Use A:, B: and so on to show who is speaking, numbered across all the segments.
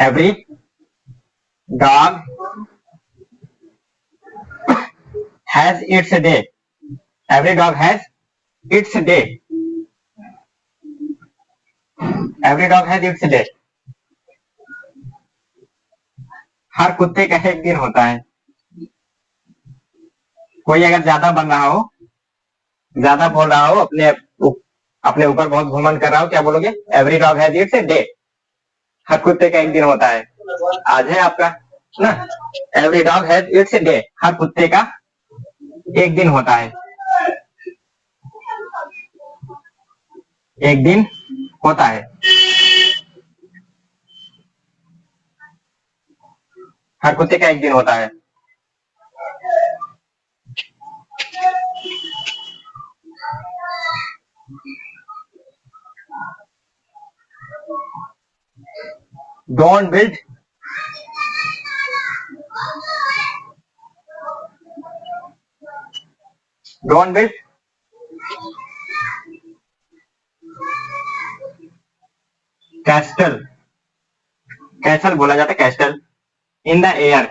A: Every dog has its day, every dog has its day, every dog has its day. हर कुत्ते का एक दिन होता है। कोई अगर ज्यादा बन रहा हो, ज्यादा बोल रहा हो, अपने ऊपर बहुत घुमंड कर रहा हो, क्या बोलोगे? Every dog has its day, हर कुत्ते का एक दिन होता है। आज है आपका ना, every dog has its day, हर कुत्ते का एक दिन होता है, एक दिन होता है, हर कुत्ते का एक दिन होता है। Don't build don't build castle, castle बोला जाता है, castle in the air,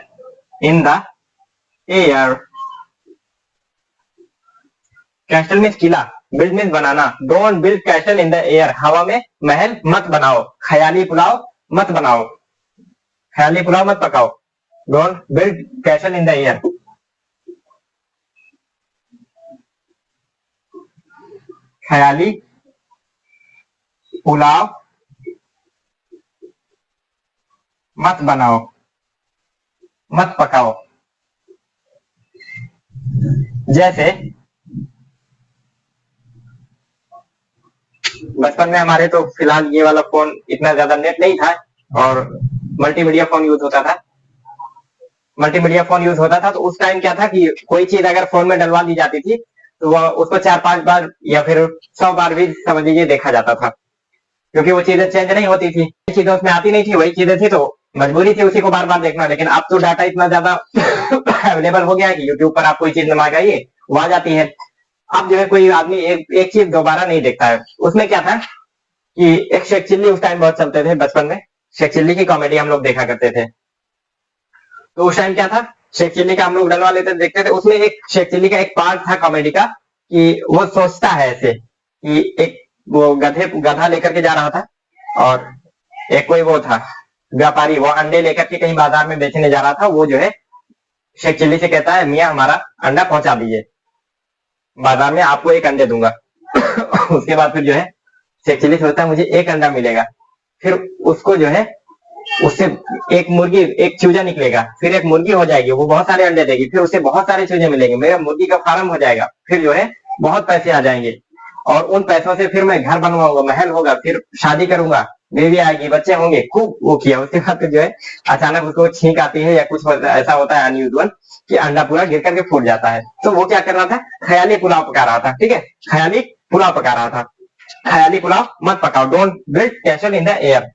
A: in the air. Castle means Qila, build means banana. Don't build castle in the air, हवा में महल मत बनाओ, ख्याली पुलाव मत बनाओ, ख्याली पुलाव मत पकाओ। Don't build castle in the air, ख्याली पुलाव मत बनाओ, मत पकाओ। जैसे बचपन में हमारे तो फिलहाल ये वाला फोन इतना ज्यादा नेट नहीं था और मल्टीमीडिया फोन यूज होता था, मल्टीमीडिया फोन यूज होता था। तो उस टाइम क्या था कि कोई चीज अगर फोन में डलवा दी जाती थी तो वह उसको 4-5 बार या फिर 100 बार भी समझ लीजिए देखा जाता था, क्योंकि वो चीजें चेंज नहीं होती थी, चीजें उसमें आती नहीं थी, वही चीजें थी, तो मजबूरी थी उसी को बार बार देखना। लेकिन अब तो डाटा इतना ज्यादा अवेलेबल हो गया है कि यूट्यूब पर आप कोई चीज मंगाइए वो आ जाती है। अब जो है कोई आदमी एक चीज दोबारा नहीं देखता है। उसमें क्या था कि एक शेख चिल्ली उस टाइम बहुत चलते थे बचपन में, शेख चिल्ली की कॉमेडी हम लोग देखा करते थे। तो उस टाइम क्या था, शेख चिल्ली का हम लोग डलवा लेते देखते थे। उसमें एक शेख चिल्ली का एक पार्ट था कॉमेडी का कि वो सोचता है ऐसे कि एक वो गधा लेकर के जा रहा था और एक कोई वो था व्यापारी, वो अंडे लेकर के कहीं बाजार में बेचने जा रहा था। वो जो है शेख चिल्ली से कहता है, मियाँ हमारा अंडा पहुंचा दीजिए, बाजार में आपको एक अंडे दूंगा। उसके बाद फिर जो है शेख चिल्ली सोचता है मुझे एक अंडा मिलेगा, फिर उसको जो है उससे एक मुर्गी, एक चूजा निकलेगा, फिर एक मुर्गी हो जाएगी, वो बहुत सारे अंडे देगी, फिर उससे बहुत सारे चूजे मिलेंगे, मेरा मुर्गी का फार्म हो जाएगा, फिर जो है बहुत पैसे आ जाएंगे और उन पैसों से फिर मैं घर बनवाऊंगा, महल होगा, फिर शादी करूंगा, बेबी आएगी, बच्चे होंगे। खूब वो किया। उसके बाद फिर जो है अचानक उसको छींक आती है या कुछ ऐसा होता है अनयूजुअल कि अंडा पूरा गिर करके फूट जाता है। तो वो क्या कर रहा था, ख्याली पुलाव पका रहा था। ठीक है, ख्याली पुलाव पका रहा था। ख्याली पुलाव मत पकाओ, don't build castle in the air.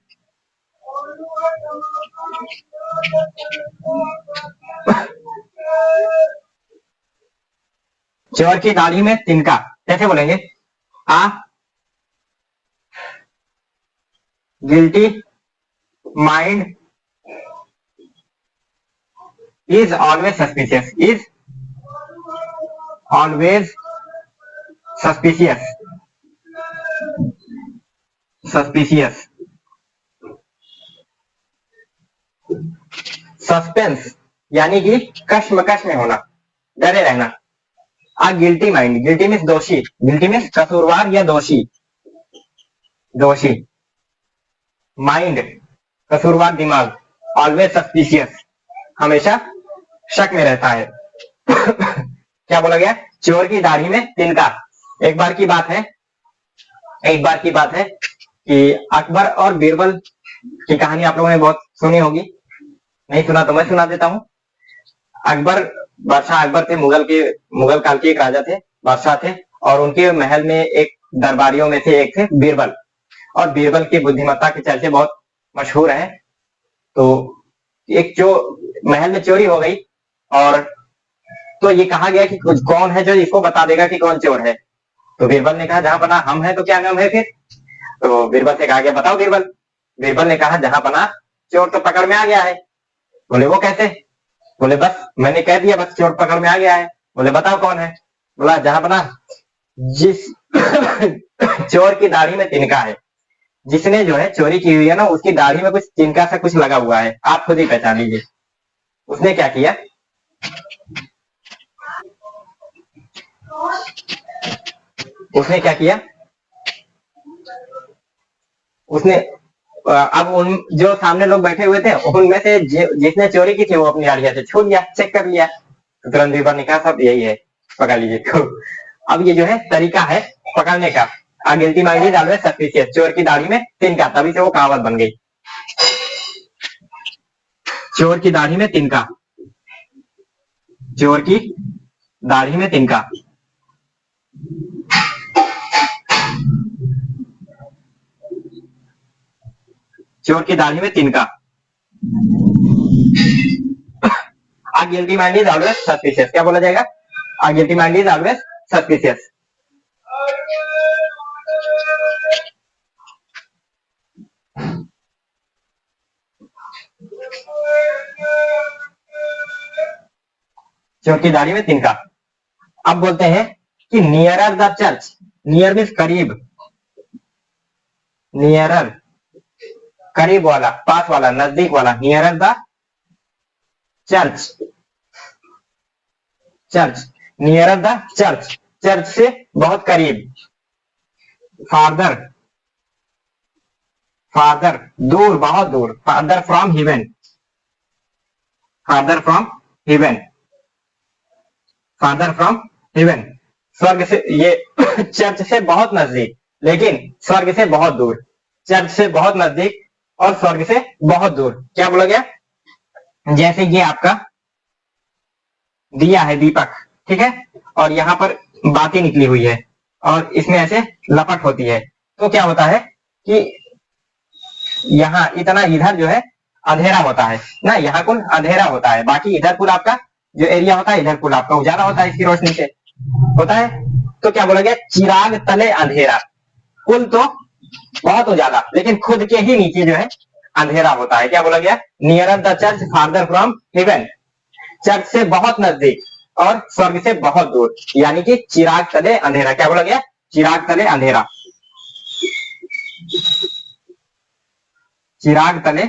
A: चोर की दाढ़ी में तिनका, कैसे बोलेंगे? A guilty mind is always suspicious, is always suspicious, suspicious। Suspense यानी कि कश्मकश में होना, डरे रहना। A guilty mind, guilty means दोषी, गिल्टी मीन्स कसूरवार या दोषी, दोषी। माइंड कसूरवार दिमाग, ऑलवेज सस्पिशियस हमेशा शक में रहता है। क्या बोला गया? चोर की दाढ़ी में तिनका। एक बार की बात है, एक बार की बात है कि अकबर और बीरबल की कहानी आप लोगों ने बहुत सुनी होगी, नहीं सुना तो मैं सुना देता हूं। अकबर, बादशाह अकबर थे, मुगल काल के एक राजा थे, बादशाह थे, और उनके महल में एक दरबारियों में से एक थे बीरबल, और बीरबल की बुद्धिमत्ता के चर्चे बहुत मशहूर है। तो एक महल में चोरी हो गई और तो ये कहा गया कि कुछ कौन है जो इसको बता देगा कि कौन चोर है। तो बीरबल ने कहा जहां पना हम है तो क्या नाम है फिर। तो बीरबल से कहा गया बताओ बीरबल। बीरबल ने कहा जहां पना चोर तो पकड़ में आ गया है। बोले वो कैसे? बोले बस मैंने कह दिया, बस चोर पकड़ में आ गया है। बोले बताओ कौन है? बोला जहां बना जिस चोर की दाढ़ी में तिनका है, जिसने जो है चोरी की हुई है ना, उसकी दाढ़ी में कुछ तिनका सा कुछ लगा हुआ है, आप खुद ही पहचान लीजिए। उसने क्या किया? उसने क्या किया? उसने अब उन जो सामने लोग बैठे हुए थे उनमें से जिसने चोरी की थी वो अपनी दाढ़ी से छू लिया, चेक कर लिया, तो तुरंत भी बाहर निकाला, सब यही है, पकड़ लीजिए। तो अब ये जो है तरीका है पकड़ने का। गिल्टी मांगी डाल में सस्पिशियस, चोर की दाढ़ी में तिनका, तभी से वो कहावत बन गई, चोर की दाढ़ी में तिनका, चोर की दाढ़ी में तिनका। चोर की दाढ़ी में तिनका। Guilty mind is always suspicious, क्या बोला जाएगा? Guilty mind is always suspicious. चोर की दाढ़ी में तिनका। अब बोलते हैं कि nearer the church, near means करीब, नियरर करीब वाला, पास वाला, नजदीक वाला, nearer the church, church, nearer the church, church से बहुत करीब, फादर, फादर दूर, बहुत दूर, father from haven, father from haven, father from haven, स्वर्ग से, ये चर्च से बहुत नजदीक लेकिन स्वर्ग से बहुत दूर, चर्च से बहुत नजदीक और स्वर्ग से बहुत दूर। क्या बोला गया? जैसे ये आपका दिया है दीपक, ठीक है, और यहाँ पर बाती निकली हुई है और इसमें ऐसे लपट होती है, तो क्या होता है कि यहाँ इतना इधर जो है अंधेरा होता है ना, यहाँ कुल अंधेरा होता है, बाकी इधर कुल आपका जो एरिया होता है, इधर कुल आपका उजाला होता है इसकी रोशनी से होता है। तो क्या बोला गया? चिराग तले अंधेरा, कुल तो बहुत उजाला लेकिन खुद के ही नीचे जो है अंधेरा होता है। क्या बोला गया? Near the church, father from haven, church से बहुत नजदीक और स्वर्ग से बहुत दूर, यानी कि चिराग तले अंधेरा। क्या बोला गया? चिराग तले अंधेरा, चिराग तले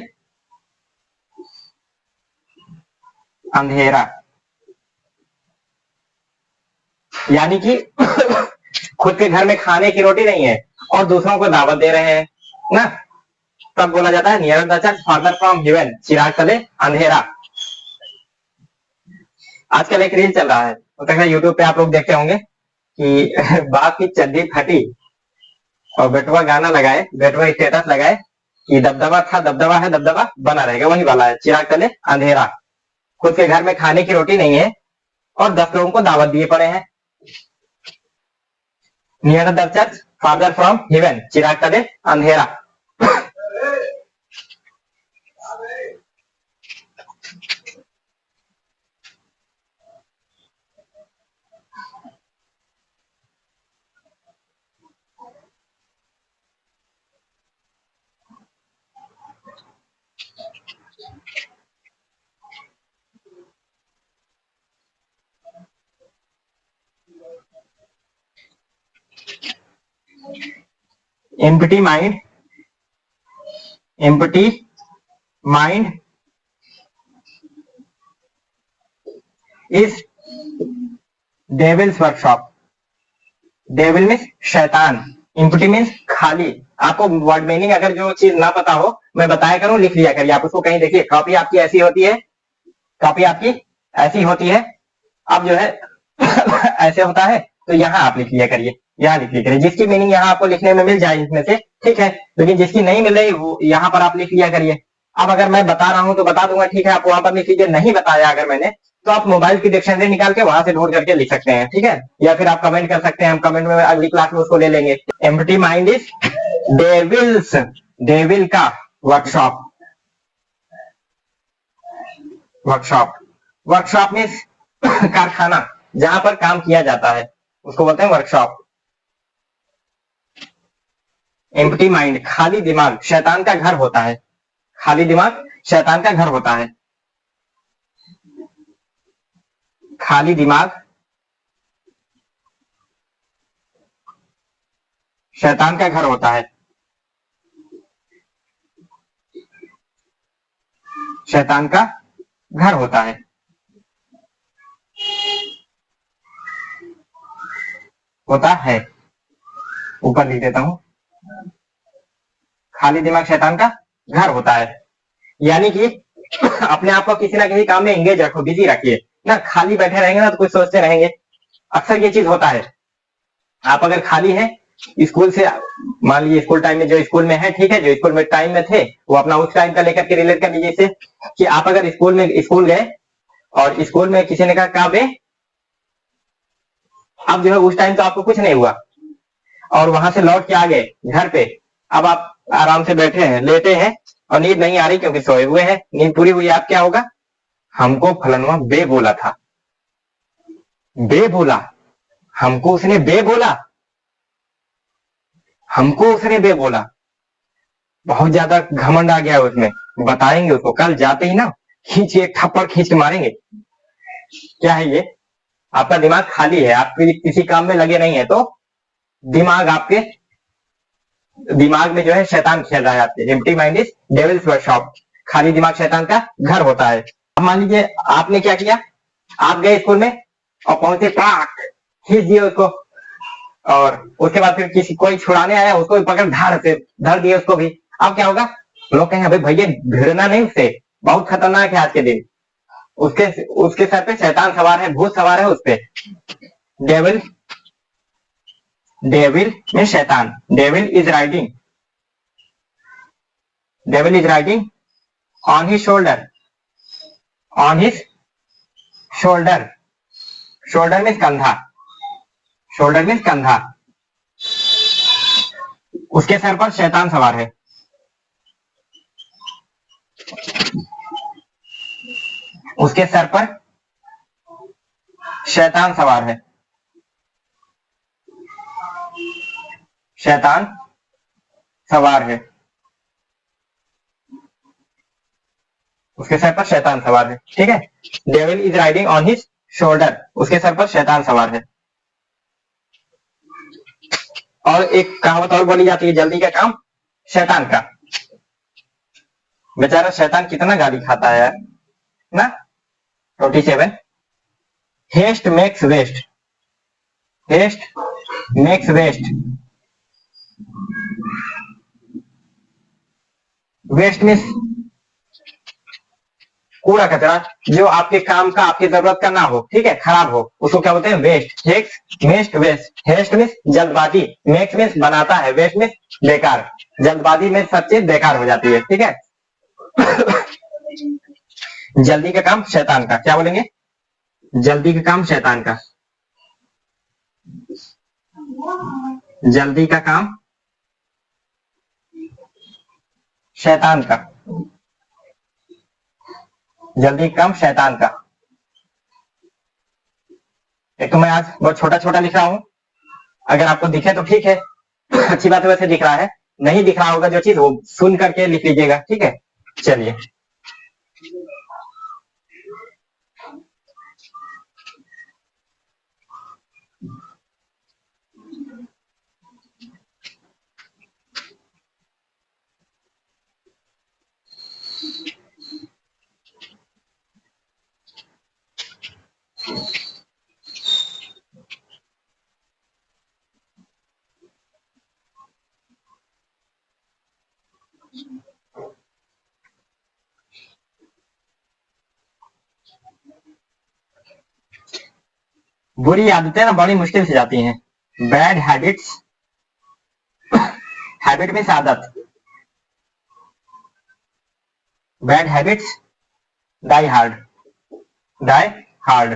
A: अंधेरा, यानी कि खुद के घर में खाने की रोटी नहीं है और दूसरों को दावत दे रहे हैं ना, तब बोला जाता है near the church, father from heaven, चिराग तले अंधेरा। आजकल एक रील चल रहा है, हो सकता है यूट्यूब पे आप लोग देखते होंगे कि बाप की चड्डी फटी और बेटवा गाना लगाए, बेटवा स्टेटस लगाए कि दबदबा था, दबदबा है, दबदबा बना रहेगा, वही वाला है, चिराग तले अंधेरा। खुद के घर में खाने की रोटी नहीं है और 10 लोगों को दावत दिए पड़े हैं। Near the church, father from heaven, चिराग तले अंधेरा। Empty mind, empty mind is devil's workshop. Devil means शैतान, एम्प्टी मीन्स खाली। आपको वर्ड मीनिंग अगर जो चीज ना पता हो मैं बताया करूं, लिख लिया करिए, आप उसको कहीं देखिए, कॉपी आपकी ऐसी होती है, कॉपी आपकी ऐसी होती है, अब जो है ऐसे होता है, तो यहाँ आप लिख लिया करिए, यहाँ लिख लिया करिए, जिसकी मीनिंग यहाँ आपको लिखने में मिल जाए इसमें से ठीक है, लेकिन जिसकी नहीं मिल रही वो यहाँ पर आप लिख लिया करिए। अब अगर मैं बता रहा हूं तो बता दूंगा, ठीक है, आप वहां पर लिख लीजिए, नहीं बताया अगर मैंने तो आप मोबाइल की डिक्शनरी निकाल के वहां से ढूंढ करके लिख सकते हैं, ठीक है, या फिर आप कमेंट कर सकते हैं, हम कमेंट में अगली क्लास में उसको ले लेंगे। Empty mind is devils, devil का वर्कशॉप, वर्कशॉप, वर्कशॉप मीन्स कारखाना, जहां पर काम किया जाता है उसको बोलते हैं वर्कशॉप। एम्प्टी माइंड, खाली दिमाग, शैतान का घर होता है, खाली दिमाग शैतान का घर होता है। खाली दिमाग शैतान का घर होता है। शैतान का घर होता है। होता है, ऊपर लिख देता हूं, खाली दिमाग शैतान का घर होता है। यानी कि अपने आप को किसी ना किसी काम में एंगेज रखो, बिजी रखिए ना। खाली बैठे रहेंगे ना तो कुछ सोचते रहेंगे। अक्सर ये चीज होता है। आप अगर खाली हैं, स्कूल से, मान लीजिए स्कूल टाइम में जो स्कूल में है, ठीक है, जो स्कूल में टाइम में थे वो अपना उस टाइम का लेकर के रिलेट कर लीजिए इसे, कि आप अगर स्कूल गए और स्कूल में किसी ने कहा कहाँ पे, अब जो है उस टाइम तो आपको कुछ नहीं हुआ और वहां से लौट के आ गए घर पे। अब आप आराम से बैठे हैं, लेटे हैं और नींद नहीं आ रही क्योंकि सोए हुए हैं, नींद पूरी हुई। आप क्या होगा, हमको फलनवा बे बोला था। बे बोला, हमको उसने बे बोला, हमको उसने बे बोला। बहुत ज्यादा घमंड आ गया उसमें। बताएंगे उसको, कल जाते ही ना खींच एक थप्पड़ खींच के मारेंगे। क्या है ये, आपका दिमाग खाली है, आप किसी काम में लगे नहीं है, तो दिमाग आपके दिमाग में जो है शैतान खेल रहा है आपके। Empty mind is devil's workshop. खाली दिमाग शैतान का घर होता है। अब मान लीजिए आपने क्या किया, आप गए स्कूल में और पहुंचे, पाक खींच दिए उसको, और उसके बाद फिर किसी कोई छुड़ाने आया, उसको भी पकड़ धार से धर दिए उसको भी। अब क्या होगा, लोग कहेंगे भाई भैया भिड़ना नहीं उससे, बहुत खतरनाक है आज के दिन। उसके उसके सर पे शैतान सवार है, भूत सवार है उस पे। डेविल, डेविल में शैतान, devil is riding, devil is riding on his shoulder, on his shoulder. Shoulder means कंधा, शोल्डर मीन्स कंधा। उसके सर पर शैतान सवार है। उसके सर पर शैतान सवार है। शैतान सवार है, उसके सर पर शैतान सवार है, ठीक है। Devil is riding on his shoulder, उसके सर पर शैतान सवार है। और एक कहावत और बोली जाती है, जल्दी का काम शैतान का। बेचारा शैतान कितना गाली खाता है यार ना। 47, haste makes waste, haste makes waste. Waste means कूड़ा कचरा, जो आपके काम का, आपकी जरूरत का ना हो, ठीक है, खराब हो, उसको क्या बोलते हैं, waste. Haste waste, haste means जल्दबाजी, मेक्स मीन्स बनाता है, वेस्ट मीन्स बेकार। जल्दबाजी में सब चीज बेकार हो जाती है, ठीक है। जल्दी का काम शैतान का, क्या बोलेंगे, जल्दी का काम शैतान का, जल्दी का काम शैतान का, जल्दी का काम शैतान का। एक तो मैं आज बहुत छोटा छोटा लिख रहा हूं, अगर आपको दिखे तो ठीक है, अच्छी बात है, वैसे दिख रहा है। नहीं दिख रहा होगा जो चीज, वो सुन करके लिख लीजिएगा, ठीक है। चलिए, बुरी आदतें ना बड़ी मुश्किल से जाती हैं। बैड हैबिट्स, हैबिट मीन्स आदत, bad habits die hard, die hard,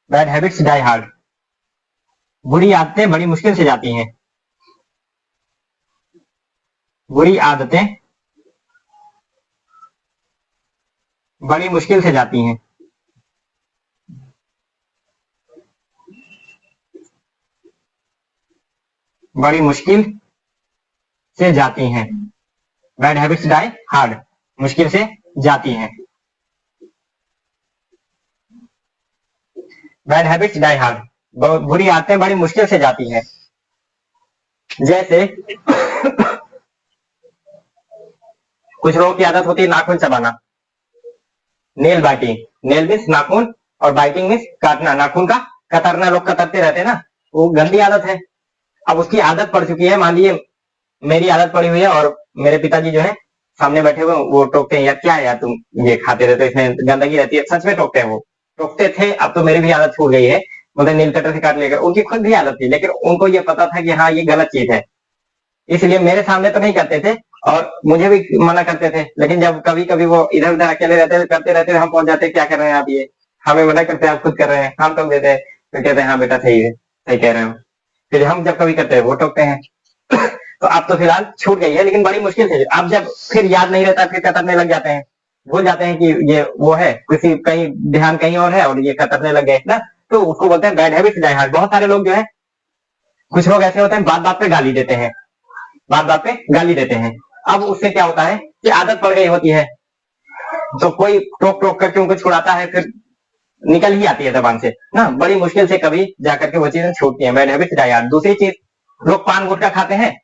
A: bad habits die hard. बुरी आदतें बड़ी मुश्किल से जाती हैं, बुरी आदतें बड़ी मुश्किल से जाती हैं, बड़ी मुश्किल से जाती हैं। बैड हैबिट्स डाई हार्ड, मुश्किल से जाती हैं। बैड हैबिट्स डाई हार्ड, बहुत बुरी आदतें बड़ी मुश्किल से जाती हैं। जैसे कुछ लोगों की आदत होती है नाखून चबाना, नेल बाइटिंग, नेल मीन्स नाखून और बाइटिंग मीन्स काटना, नाखून का कतरना, लोग कतरते रहते हैं ना, वो गंदी आदत है। अब उसकी आदत पड़ चुकी है, मान लीजिए मेरी आदत पड़ी हुई है और मेरे पिताजी जो है सामने बैठे हुए वो टोकते हैं, यार क्या है यार तुम ये खाते रहते हो, इसमें गंदगी रहती है, सच में टोकते हैं, वो टोकते थे, अब तो मेरी भी आदत छूट गई है, मुझे नील कटर से काट लेकर, उनकी खुद भी आदत थी, लेकिन उनको ये पता था कि हाँ ये गलत चीज है, इसलिए मेरे सामने तो नहीं करते थे और मुझे भी मना करते थे, लेकिन जब कभी कभी वो इधर उधर अकेले रहते थे, करते रहते, हम पहुंच जाते क्या कर रहे हैं आप, ये हमें मना करते हैं, आप खुद कर रहे हैं, हम टोक देते हैं, तो कहते हैं हाँ बेटा सही है, सही कह रहे हो, फिर हम जब कभी करते हैं वो टोकते हैं। तो अब तो फिलहाल छूट गई है, लेकिन बड़ी मुश्किल से, अब जब फिर याद नहीं रहता फिर कतरने लग जाते हैं, भूल जाते हैं कि ये वो है, किसी कहीं ध्यान कहीं और है और ये कतरने लग गए ना, तो उसको बोलते हैं बैड हैबिट्स डाई हार्ड। बहुत सारे लोग जो है, कुछ लोग ऐसे होते हैं बात बात पे गाली देते हैं, बात बात पे गाली देते हैं, अब उससे क्या होता है कि आदत पड़ गई होती है, तो कोई टोक टोक करके उनको छुड़ाता है, फिर निकल ही आती है जबान से ना, बड़ी मुश्किल से कभी जाकर के वो चीजें छूटती है, बैड हैबिट्स डाई हार्ड। दूसरी चीज, लोग पान गुटखा खाते हैं,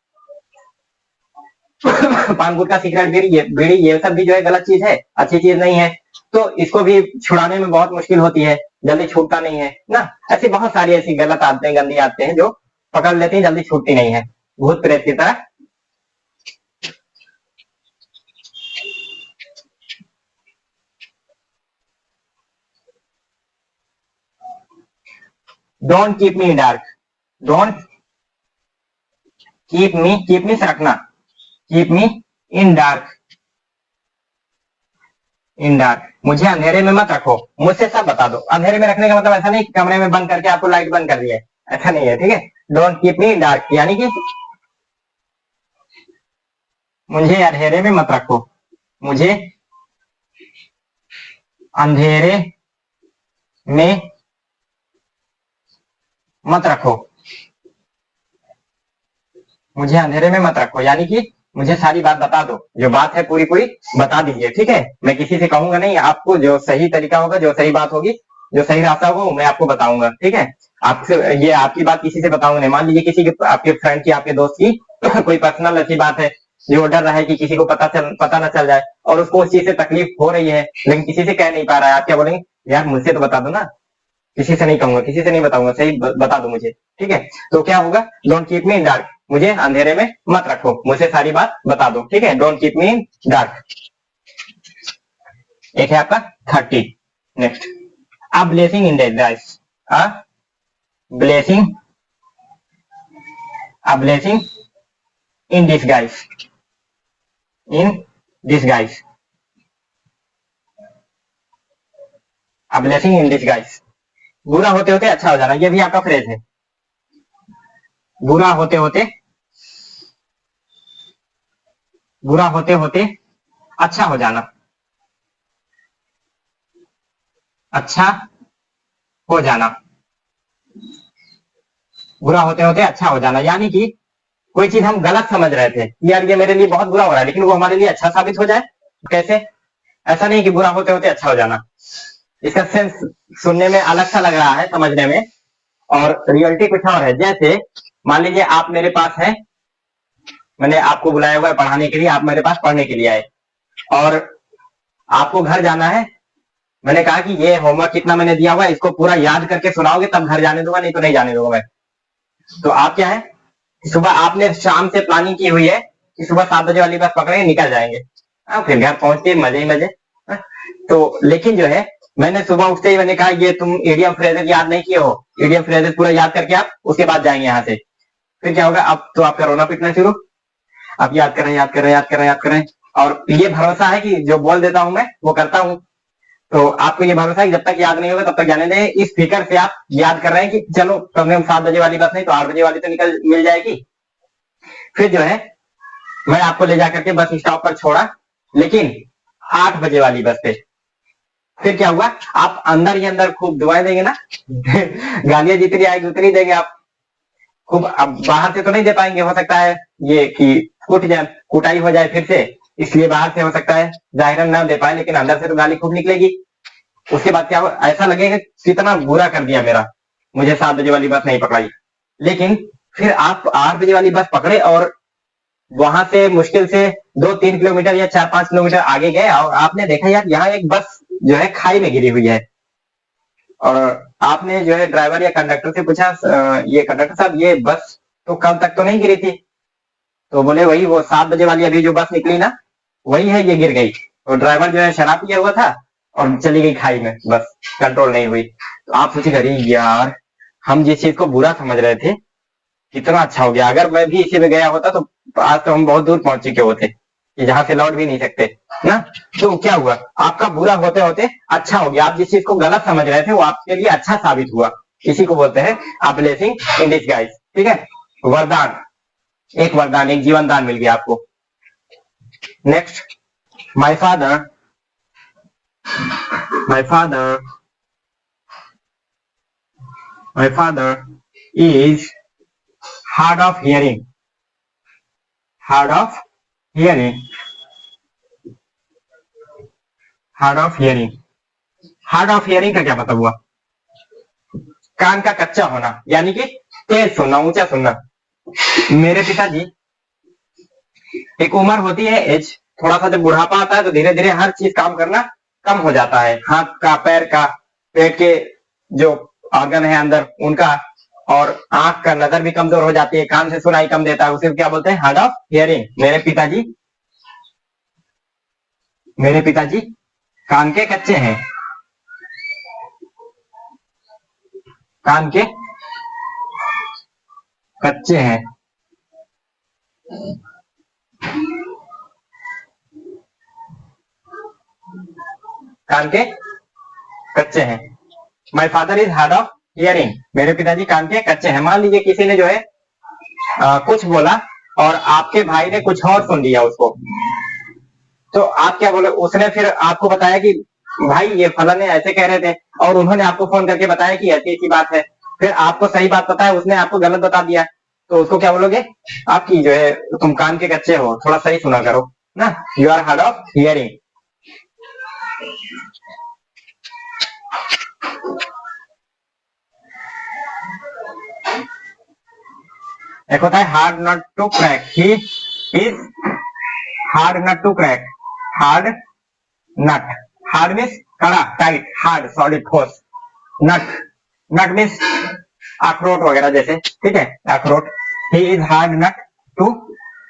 A: पान गुटखा सिगरेट बीड़ी ये सब भी जो है गलत चीज है, अच्छी चीज नहीं है, तो इसको भी छुड़ाने में बहुत मुश्किल होती है, जल्दी छूटता नहीं है ना। ऐसी बहुत सारी ऐसी गलत आदतें, गंदी आदतें हैं जो पकड़ लेती हैं, जल्दी छूटती नहीं है, भूत प्रेत की तरह। Don't keep me in dark, don't keep me से रखना, कीप मी इन डार्क, इन डार्क, मुझे अंधेरे में मत रखो, मुझसे सब बता दो। अंधेरे में रखने का मतलब ऐसा नहीं कि कमरे में बंद करके आपको लाइट बंद कर दी है, ऐसा नहीं है, ठीक है। Don't keep me in dark यानी कि मुझे अंधेरे में मत रखो, मुझे अंधेरे में मत रखो, मुझे अंधेरे में मत रखो, यानी कि मुझे सारी बात बता दो, जो बात है पूरी पूरी बता दीजिए, ठीक है। मैं किसी से कहूंगा नहीं, आपको जो सही तरीका होगा, जो सही बात होगी, जो सही रास्ता होगा मैं आपको बताऊंगा, ठीक है। आपसे ये आपकी बात किसी से बताऊंगा नहीं, मान लीजिए किसी की, आपके फ्रेंड की, आपके दोस्त की कोई पर्सनल अच्छी बात है, जो डर रहा है कि किसी को पता ना चल जाए, और उसको उस चीज से तकलीफ हो रही है, लेकिन किसी से कह नहीं पा रहा है, आप क्या बोलेंगे, यार मुझसे तो बता दो ना, किसी से नहीं कहूंगा, किसी से नहीं बताऊंगा, सही बता दो मुझे, ठीक है। तो क्या होगा, don't keep me in dark, मुझे अंधेरे में मत रखो, मुझे सारी बात बता दो, ठीक है, don't keep me in dark. एक है आपका 30, next, a blessing in disguise, a blessing, a blessing in disguise, in disguise, a blessing in disguise, बुरा होते होते अच्छा हो जाना, ये भी आपका फ्रेज है, बुरा होते होते, बुरा होते होते अच्छा हो जाना, अच्छा हो जाना, बुरा होते होते अच्छा हो जाना, यानी कि कोई चीज हम गलत समझ रहे थे, यार ये मेरे लिए बहुत बुरा हो रहा है, लेकिन वो हमारे लिए अच्छा साबित हो जाए, कैसे, ऐसा नहीं कि बुरा होते होते अच्छा हो जाना, इसका सेंस सुनने में अलग सा लग रहा है, समझने में, और रियलिटी कुछ और है। जैसे मान लीजिए आप मेरे पास हैं, मैंने आपको बुलाया हुआ है पढ़ाने के लिए, आप मेरे पास पढ़ने के लिए आए, और आपको घर जाना है, मैंने कहा कि ये होमवर्क कितना मैंने दिया हुआ है, इसको पूरा याद करके सुनाओगे तब घर जाने दूंगा, नहीं तो नहीं जाने दूंगा मैं। तो आप क्या है, सुबह आपने शाम से प्लानिंग की हुई है कि सुबह 7 बजे वाली बस पकड़ेंगे, निकल जाएंगे, फिर घर पहुंच के मजे ही मजे। तो लेकिन जो है, मैंने सुबह उठते ही मैंने कहा ये तुम इडियम फ्रेजेस याद नहीं किए हो, इडियम फ्रेजेस पूरा याद करके आप उसके बाद जाएंगे यहाँ से, फिर क्या होगा, अब तो आपका रोना पीटना शुरू, आप याद कर रहे हैं, याद कर रहे हैं, याद कर रहे हैं, याद कर रहे हैं, और ये भरोसा है कि जो बोल देता हूं मैं वो करता हूं, तो आपको ये भरोसा है कि जब तक याद नहीं होगा तब तक जाने दें, इस फिक्र से आप याद कर रहे हैं कि चलो कम से कम 7 बजे वाली बस नहीं तो 8 बजे वाली तो निकल मिल जाएगी। फिर जो है, मैं आपको ले जाकर के बस स्टॉप पर छोड़ा, लेकिन 8 बजे वाली बस पे फिर क्या हुआ, आप अंदर ही अंदर खूब दुआएं देंगे ना गालियां जितनी आएगी उतनी देंगे आप खूब, अब बाहर से तो नहीं दे पाएंगे, हो सकता है ये कि कुट जाए, कुटाई हो जाए फिर से, इसलिए बाहर से हो सकता है जाहिरन ना दे पाए, लेकिन अंदर से तो गाली खूब निकलेगी। उसके बाद क्या ऐसा लगेगा कितना बुरा कर दिया मेरा, मुझे 7 बजे वाली बस नहीं पकड़ाई। लेकिन फिर आप 8 बजे वाली बस पकड़े और वहां से मुश्किल से 2-3 किलोमीटर या 4-5 किलोमीटर आगे गए और आपने देखा यार यहाँ एक बस जो है खाई में गिरी हुई है। और आपने जो है ड्राइवर या कंडक्टर से पूछा, ये कंडक्टर साहब ये बस तो कल तक तो नहीं गिरी थी? तो बोले वही वो 7 बजे वाली अभी जो बस निकली ना, वही है, ये गिर गई। और ड्राइवर जो है शराब पिया हुआ था और चली गई खाई में, बस कंट्रोल नहीं हुई। तो आप सोचे अरे यार, हम जिस चीज को बुरा समझ रहे थे कितना अच्छा हो गया। अगर मैं भी इसी में गया होता तो आज तो हम बहुत दूर पहुंच चुके होते कि जहां से लौट भी नहीं सकते ना। तो क्या हुआ, आपका बुरा होते होते अच्छा हो गया। आप जिस चीज को गलत समझ रहे थे वो आपके लिए अच्छा साबित हुआ। इसी को बोलते हैं अ ब्लेसिंग इन डिसगाइज। ठीक है, वरदान, एक वरदान, एक जीवन दान मिल गया आपको। Next, my father, my father, my father is hard of hearing, hard of hearing, hard of hearing. Hard of hearing का क्या मतलब हुआ? कान का कच्चा होना, यानी कि तेज सुनना, ऊंचा सुनना। मेरे पिताजी, एक उम्र होती है एज, थोड़ा सा जब बुढ़ापा आता है तो धीरे धीरे हर चीज काम करना कम हो जाता है, हाथ का, पैर का, पेट के जो ऑर्गन है अंदर उनका, और आंख का नजर भी कमजोर हो जाती है, कान से सुनाई कम देता है। उसे क्या बोलते हैं? Hard of hearing. मेरे पिताजी कान के कच्चे हैं, कान के कच्चे हैं। कान के कच्चे हैं। My father is hard of hearing, मेरे पिताजी कान के कच्चे हैं। मान लीजिए किसी ने जो है कुछ बोला और आपके भाई ने कुछ और सुन लिया उसको, तो आप क्या बोले? उसने फिर आपको बताया कि भाई ये फलाने ऐसे कह रहे थे, और उन्होंने आपको फोन करके बताया कि ऐसी ऐसी बात है। फिर आपको सही बात पता है, उसने आपको गलत बता दिया, तो उसको क्या बोलोगे? आपकी जो है, तुम कान के कच्चे हो, थोड़ा सही सुना करो ना, you are hard of hearing. एक होता है hard nut to crack, he is hard nut to crack, hard nut, hard means कड़ा, टाइट, हार्ड सॉलिड ठोस, नट, नट मीन्स अखरोट वगैरह जैसे, ठीक है, अखरोट। He is hard nut to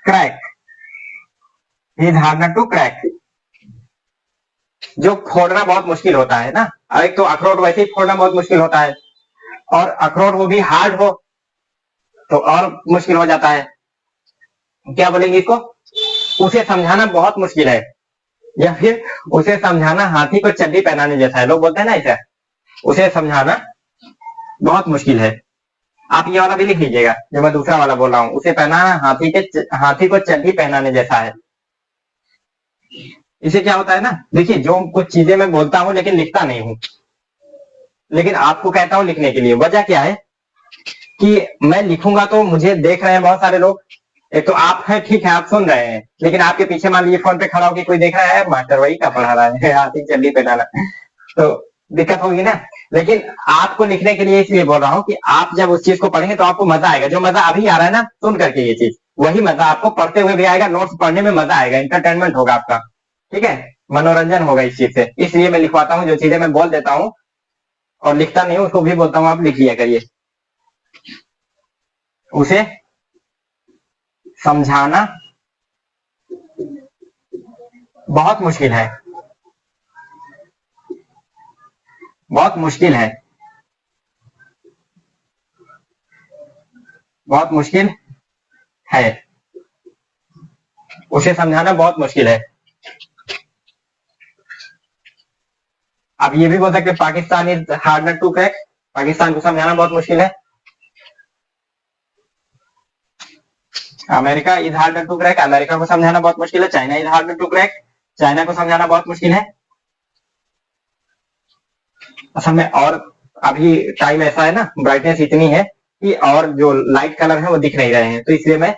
A: crack, he is hard nut to crack. जो फोड़ना बहुत मुश्किल होता है ना, एक तो अखरोट वैसे ही फोड़ना बहुत मुश्किल होता है, और अखरोट वो भी हार्ड हो तो और मुश्किल हो जाता है। क्या बोलेंगे इसको? उसे समझाना बहुत मुश्किल है, या फिर उसे समझाना हाथी को चड्डी पहनाने जैसा है, लोग बोलते हैं ना ऐसा। उसे समझाना बहुत मुश्किल है। आप ये वाला भी लिख लीजिएगा जो मैं दूसरा वाला बोल रहा हूँ, उसे पहनाना हाथी को चड्डी पहनाने जैसा है। इसे क्या होता है ना, देखिए, जो कुछ चीजें मैं बोलता हूँ लेकिन लिखता नहीं हूँ, लेकिन आपको कहता हूँ लिखने के लिए। वजह क्या है कि मैं लिखूंगा तो मुझे देख रहे हैं बहुत सारे लोग, एक तो आप हैं, ठीक है, आप सुन रहे हैं, लेकिन आपके पीछे मान लीजिए फोन पे खड़ा होकर कोई देख रहा है, मास्टर वही का पढ़ा रहा है, हाथी चड्डी पहनाना, तो दिक्कत होगी ना। लेकिन आपको लिखने के लिए इसलिए बोल रहा हूँ कि आप जब उस चीज को पढ़ेंगे तो आपको मजा आएगा। जो मजा अभी आ रहा है ना सुन करके ये चीज, वही मजा आपको पढ़ते हुए भी आएगा, नोट्स पढ़ने में मजा आएगा, इंटरटेनमेंट होगा आपका, ठीक है, मनोरंजन होगा इस चीज से। इसलिए मैं लिखवाता हूँ, जो चीजें मैं बोल देता हूँ और लिखता नहीं हूँ उसको भी बोलता हूँ आप लिख लिया करिए। उसे समझाना बहुत मुश्किल है, बहुत मुश्किल है, बहुत मुश्किल है, उसे समझाना बहुत मुश्किल है। आप ये भी बोल सकते हैं Pakistan is hard nut to crack, Pakistan को समझाना बहुत मुश्किल है। America is hard nut to crack, America को समझाना बहुत मुश्किल है। China is hard nut to crack, China को समझाना बहुत मुश्किल है। असल में और अभी टाइम ऐसा है ना, ब्राइटनेस इतनी है कि और जो लाइट कलर है वो दिख नहीं रहे हैं, तो इसलिए मैं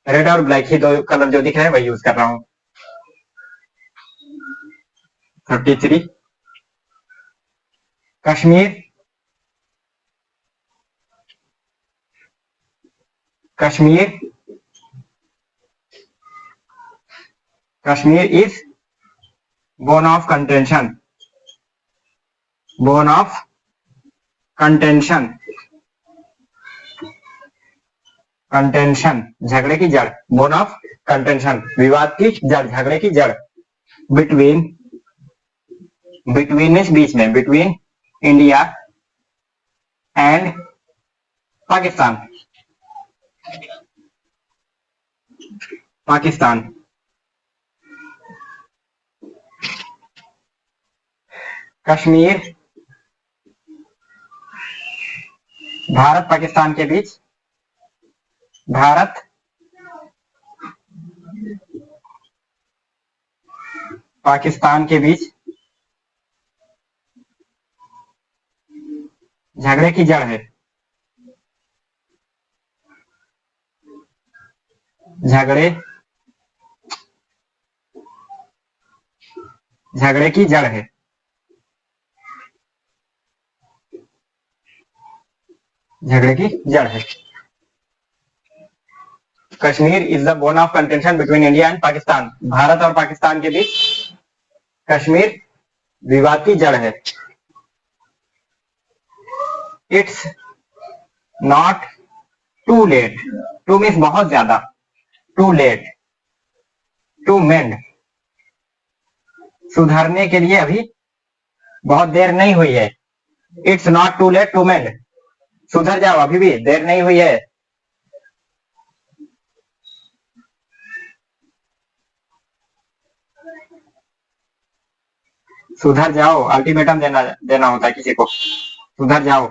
A: रेड और ब्लैक ही दो कलर जो दिख रहे हैं वही यूज कर रहा हूँ। 33 Kashmir Kashmir Kashmir is bone of contention bone of contention contention झगड़े की जड़ बोन ऑफ कंटेंशन विवाद की जड़ झगड़े की जड़ बिटवीन बिटवीन इस बीच में between India and Pakistan Pakistan Kashmir Bharat Pakistan के बीच भारत पाकिस्तान के बीच झगड़े की जड़ है झगड़े झगड़े की जड़ है झगड़े की जड़ है Kashmir is the bone of contention between India and Pakistan Bharat और पाकिस्तान के बीच कश्मीर विवाद की जड़ है it's not too late to means बहुत ज्यादा टू लेट टू मेंड सुधारने के लिए अभी बहुत देर नहीं हुई है it's not too late to mend सुधर जाओ अभी भी देर नहीं हुई है सुधर जाओ अल्टीमेटम देना होता है किसी को सुधर जाओ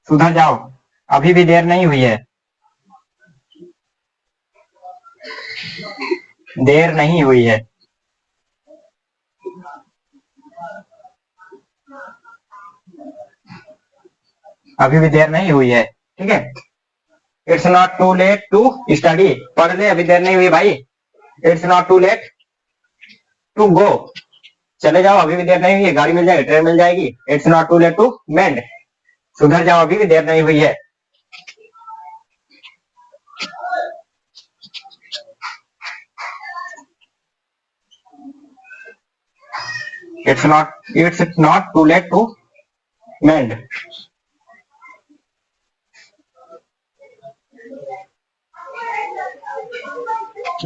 A: सुधर जाओ अभी भी देर नहीं हुई है देर नहीं हुई है अभी भी देर नहीं हुई है ठीक है it's not too late to study पढ़ ले अभी देर नहीं हुई भाई it's not too late to go चले जाओ अभी भी देर नहीं हुई है गाड़ी मिल जाएगी ट्रेन मिल जाएगी it's not too late to mend सुधर जाओ अभी भी देर नहीं हुई है it's not too late to mend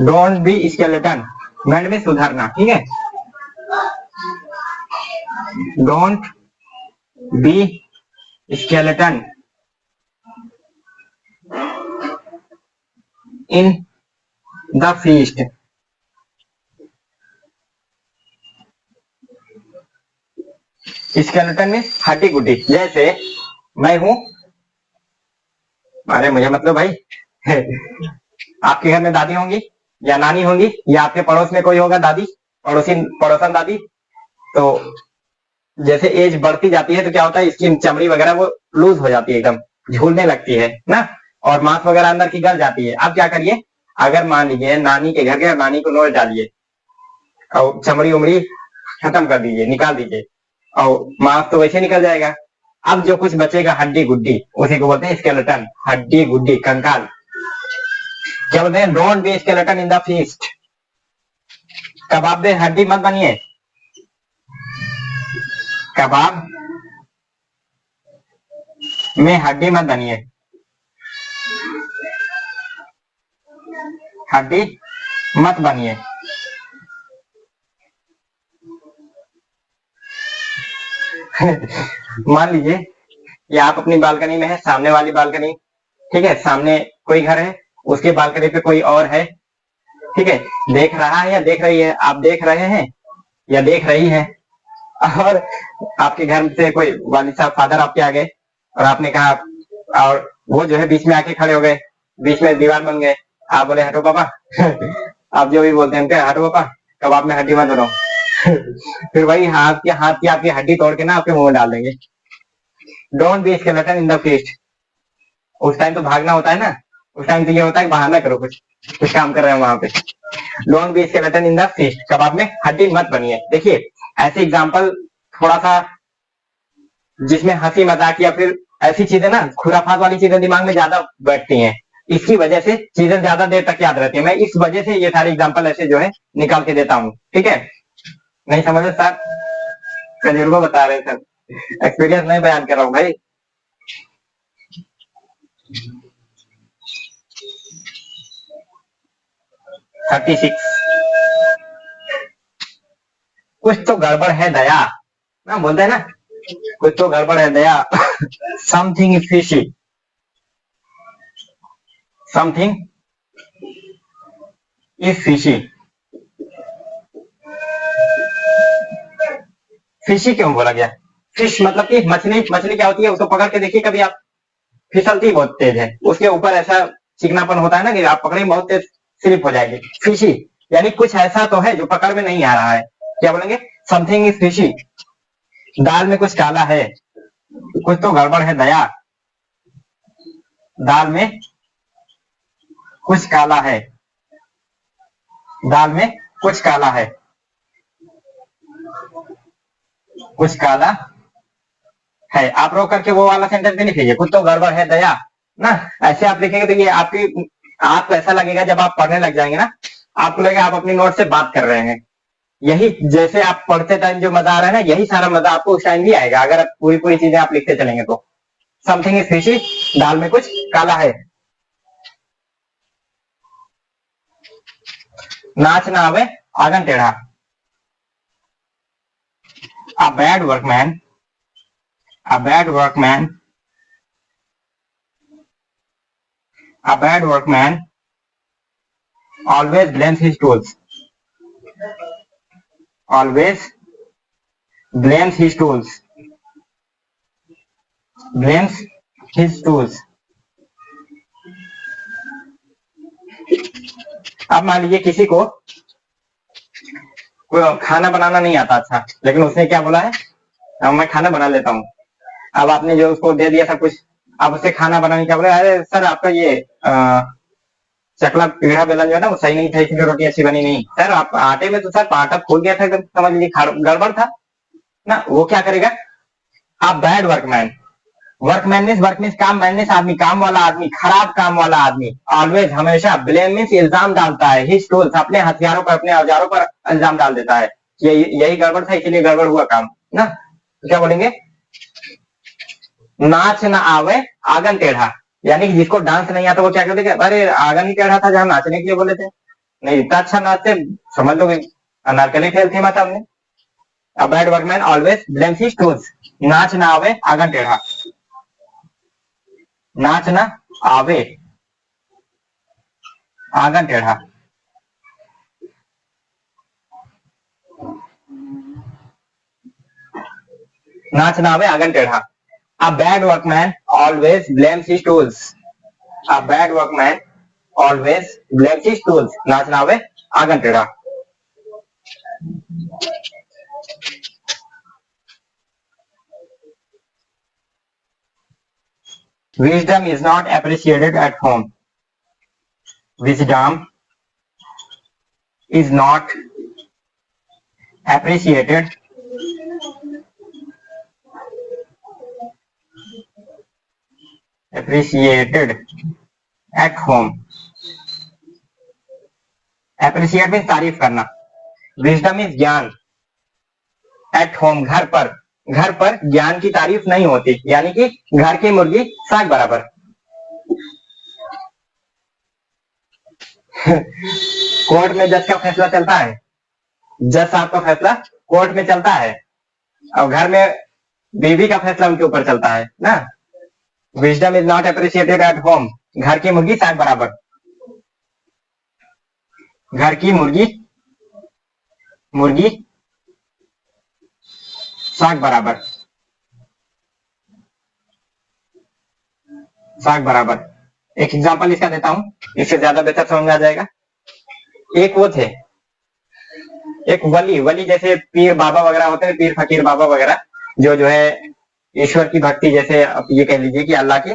A: don't be skeleton mend में सुधारना ठीक है don't be skeleton in the feast skeleton में हड्डी गुड्डी जैसे मैं हूं अरे मुझे मतलब भाई आपके घर में दादी होंगी या नानी होंगी या आपके पड़ोस में कोई होगा दादी पड़ोसन दादी तो जैसे एज बढ़ती जाती है तो क्या होता है इसकी चमड़ी वगैरह वो लूज हो जाती है एकदम झूलने लगती है ना और मांस वगैरह अंदर की गल जाती है आप क्या करिए अगर मान लीजिए नानी के घर गए नानी को नोच डालिए और चमड़ी उमड़ी खत्म कर दीजिए निकाल दीजिए और मांस तो वैसे निकल जाएगा अब जो कुछ बचेगा हड्डी गुड्डी उसी को बोलते हैं स्केलेटन हड्डी गुड्डी कंकाल क्या बोलते हैं don't be skeleton in the feast कबाब में हड्डी मत बनिए कबाब में हड्डी मत बनिए हड्डी मत बनिए मान लीजिए कि आप अपनी बालकनी में है सामने वाली बालकनी ठीक है सामने कोई घर है उसके बालकनी पे कोई और है ठीक है देख रहा है या देख रही है आप देख रहे हैं या देख रही है और आपके घर से कोई वालिद साहब फादर आपके आ गए और आपने कहा और वो जो है बीच में आके खड़े हो गए बीच में दीवार बन गए आप बोले हटो पापा आप जो भी बोलते हैं हटो पापा कबाब में हड्डी मत बनाओ फिर वही हाथ की आपकी हड्डी तोड़ के ना आपके मुंह में डाल देंगे don't be skeleton in the feast उस टाइम तो भागना होता है ना उस टाइम तो ये होता है बहाना करो कुछ कुछ काम कर रहे हैं वहां पे। Don't be skeleton in the feast, कबाब में हड्डी मत बनिए। देखिए ऐसे एग्जाम्पल थोड़ा सा जिसमें हंसी मजाक या फिर ऐसी चीजें ना खुराफात वाली चीजें दिमाग में ज्यादा बैठती हैं, इसकी वजह से चीजें ज्यादा देर तक याद रहती है। मैं इस वजह से ये सारे एग्जाम्पल ऐसे जो है निकाल के देता हूँ, ठीक है। नहीं समझ सर, तजुर्बा बता रहे सर, एक्सपीरियंस नहीं बयान कर रहा हूँ भाई। 36, कुछ तो गड़बड़ है दया ना, बोलते हैं ना कुछ तो गड़बड़ है दया। Something is fishy, something is fishy. Fishy क्यों बोला गया? फिश मतलब कि मछली। मछली क्या होती है, उसको पकड़ के देखिए कभी आप, फिसलती बहुत तेज है, उसके ऊपर ऐसा चिकनापन होता है ना कि आप पकड़े बहुत तेज स्लिप हो जाएगी। फिशी यानी कुछ ऐसा तो है जो पकड़ में नहीं आ रहा है। क्या बोलेंगे? Something is fishy. दाल में कुछ काला है, कुछ तो गड़बड़ है दया। दाल में कुछ काला है, दाल में कुछ काला है, कुछ काला है। आप रोक करके वो वाला सेंटेंस भी लिखिए, कुछ तो गड़बड़ है दया ना। ऐसे आप लिखेंगे तो ये आपकी, आपको ऐसा लगेगा जब आप पढ़ने लग जाएंगे ना, आपको लगेगा आप अपनी नोट से बात कर रहे हैं। यही जैसे आप पढ़ते टाइम जो मजा आ रहा है ना, यही सारा मजा आपको उस टाइम भी आएगा अगर पूरी पूरी चीजें आप लिखते चलेंगे तो। समथिंग इज फिशी, दाल में कुछ काला है। नाच ना आवे आंगन टेढ़ा। A bad workman, a bad workman, a bad workman always blames his tools, always blames his tools, blames his tools। अब मान लीजिए किसी को खाना बनाना नहीं आता अच्छा, लेकिन उसने क्या बोला है, अब मैं खाना बना लेता हूँ। अब आपने जो उसको दे दिया सब कुछ, अब उसे खाना बनाने क्या बोला, अरे सर आपका ये चकला पीढ़ा बेलन जो है ना वो सही नहीं था, इसलिए रोटी अच्छी बनी नहीं। सर आप आटे में तो सर आटा फूल गया था एकदम, समझ लीजिए गड़बड़ था ना। वो क्या करेगा? आप bad workman, workman means, work means काम, मैन मीन्स आदमी, काम वाला आदमी, खराब काम वाला आदमी। ऑलवेज हमेशा, ब्लेम मीन्स इल्जाम डालता है, हिज टूल्स अपने हथियारों पर, अपने औजारों पर इल्जाम डाल देता है। यही गड़बड़ था इसीलिए गड़बड़ हुआ काम ना। तो क्या बोलेंगे? नाच ना आवे आंगन टेढ़ा, यानी कि जिसको डांस नहीं आता वो क्या कहते, अरे आंगन ही टेढ़ा था जहां नाचने के लिए बोले थे, नहीं इतना अच्छा नाचते, समझ लो अनारकली फेल थी माता हमने। A bad workman always blames his tools। नाच ना आवे आंगन टेढ़ा, नाच ना आवे आंगन टेढ़ा। नाच ना आवे आंगन टेढ़ा। A bad workman always blames his tools। A bad workman always blames his tools। नाच ना आवे आंगन टेढ़ा। Wisdom is not appreciated at home। Wisdom is not appreciated at home। appreciate means तारीफ करना। wisdom is ज्ञान, at home घर पर, घर पर ज्ञान की तारीफ नहीं होती, यानी कि घर की मुर्गी साग बराबर। कोर्ट में जज का फैसला चलता है, जज साहब का फैसला कोर्ट में चलता है, और घर में बीवी का फैसला उनके ऊपर चलता है ना। Wisdom is not appreciated at home, घर की मुर्गी साग बराबर, घर की मुर्गी, मुर्गी साग बराबर, साग बराबर। एक एग्जांपल इसका देता हूं, इससे ज्यादा बेहतर समझ में आ जाएगा। एक वो थे, एक वली, वली जैसे पीर बाबा वगैरह होते हैं, पीर फकीर बाबा वगैरह, जो है ईश्वर की भक्ति, जैसे आप ये कह लीजिए कि अल्लाह के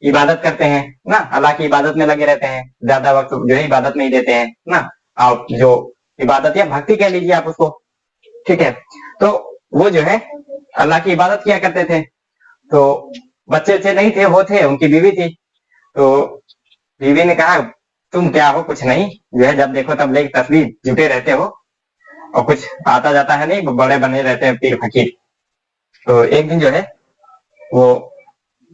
A: इबादत करते हैं ना, अल्लाह की इबादत में लगे रहते हैं, ज्यादा वक्त जो है इबादत में ही देते हैं ना। आप जो इबादत या भक्ति कह लीजिए आप उसको, ठीक है। तो वो जो है अल्लाह की इबादत किया करते थे। तो बच्चे अच्छे नहीं थे, वो थे, उनकी बीवी थी। तो बीवी ने कहा तुम क्या हो, कुछ नहीं, जो है जब देखो तब लेके तस्वीर जुटे रहते हो और कुछ आता जाता है नहीं, बड़े बने रहते हैं पीर फकीर। तो एक दिन जो है वो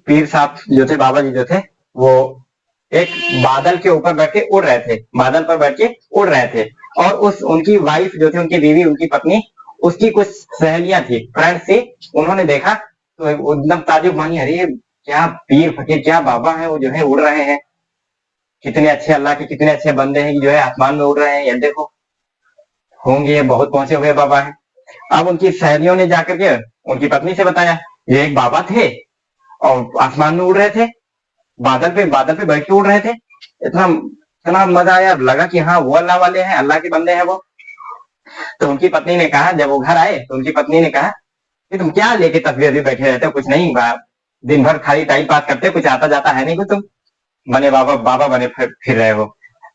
A: पीर साहब जो थे, बाबा जी जो थे, वो एक बादल के ऊपर बैठ के उड़ रहे थे, बादल पर बैठ के उड़ रहे थे। और उस उनकी वाइफ जो थी, उनकी बीवी, उनकी पत्नी, उसकी कुछ सहेलियां थी, फ्रेंड्स थी। उन्होंने देखा तो एकदम ताजुब मानी, अरे क्या पीर फकीर, क्या बाबा है, वो जो है उड़ रहे हैं, कितने अच्छे अल्लाह के कितने अच्छे बंदे हैं कि जो है आसमान में उड़ रहे हैं, ये देखो, होंगे ये बहुत पहुंचे हुए बाबा है। अब उनकी सहेलियों ने जाकर के उनकी पत्नी से बताया, ये एक बाबा थे और आसमान में उड़ रहे थे, बादल पे बैठ के उड़ रहे थे। इतना इतना मजा आया, लगा कि हाँ वो अल्लाह वाले हैं, अल्लाह के बंदे हैं वो। तो उनकी पत्नी ने कहा, जब वो घर आए तो उनकी पत्नी ने कहा कि तुम क्या लेके तस्वीर भी बैठे रहते हो, कुछ नहीं, दिन भर खाली टाइम पास करते हो, कुछ आता जाता है नहीं, कुछ तुम बने बाबा बाबा बने फिर रहे हो।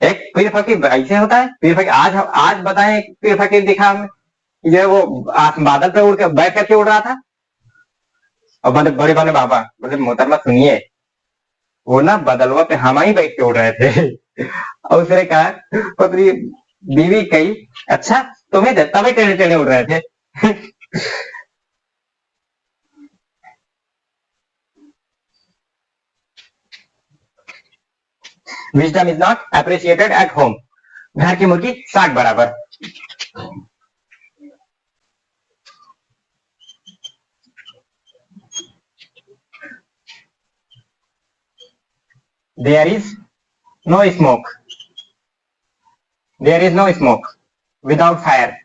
A: एक पीर फकीर ऐसे होता है, पीर फकीर आज बताएं, एक पीर फकीर दिखा हमें जो है वो बादल पे उड़ के बैठ करके उड़ रहा था। और बड़े बड़े बाबा बोले मोहतरमा सुनिए, वो ना बदलवा पे हम ही बैठ के उड़ रहे थे। और उसने कहा, पत्नी बीवी कही, अच्छा तुम्हें तभी टेढ़े टेढ़े उड़ रहे थे। Wisdom is not appreciated at home. घर की मुर्गी साग बराबर। There is no smoke, there is no smoke without fire,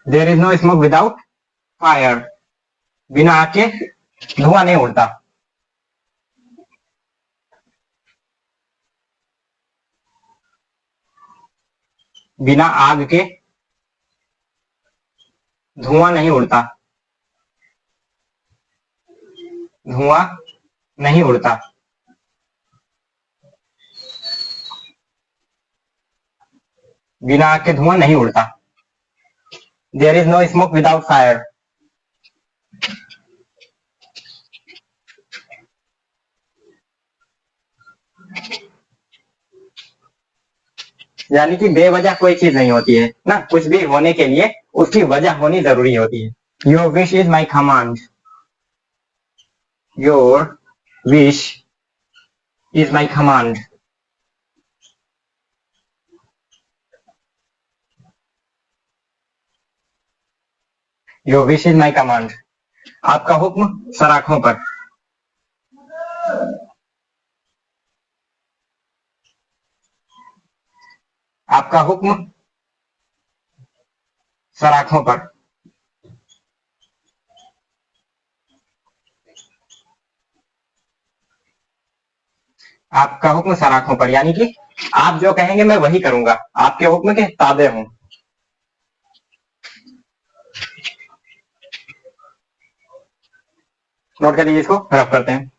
A: there is no smoke without fire. बिना आग के धुआं नहीं उड़ता। बिना आग के धुआं नहीं उड़ता, धुआं नहीं उड़ता। बिना आग के धुआं नहीं उड़ता। There is no smoke without fire. यानी कि बेवजह कोई चीज नहीं होती है ना, कुछ भी होने के लिए उसकी वजह होनी जरूरी होती है। Your wish is my command, your wish is my command. Your wish is my command. आपका हुक्म सराखों पर। आपका हुक्म सराखों पर। आपका हुक्म सराखों पर, यानी कि आप जो कहेंगे मैं वही करूंगा, आपके हुक्म के ताबे हूं। नोट कर लीजिए, इसको रफ करते हैं।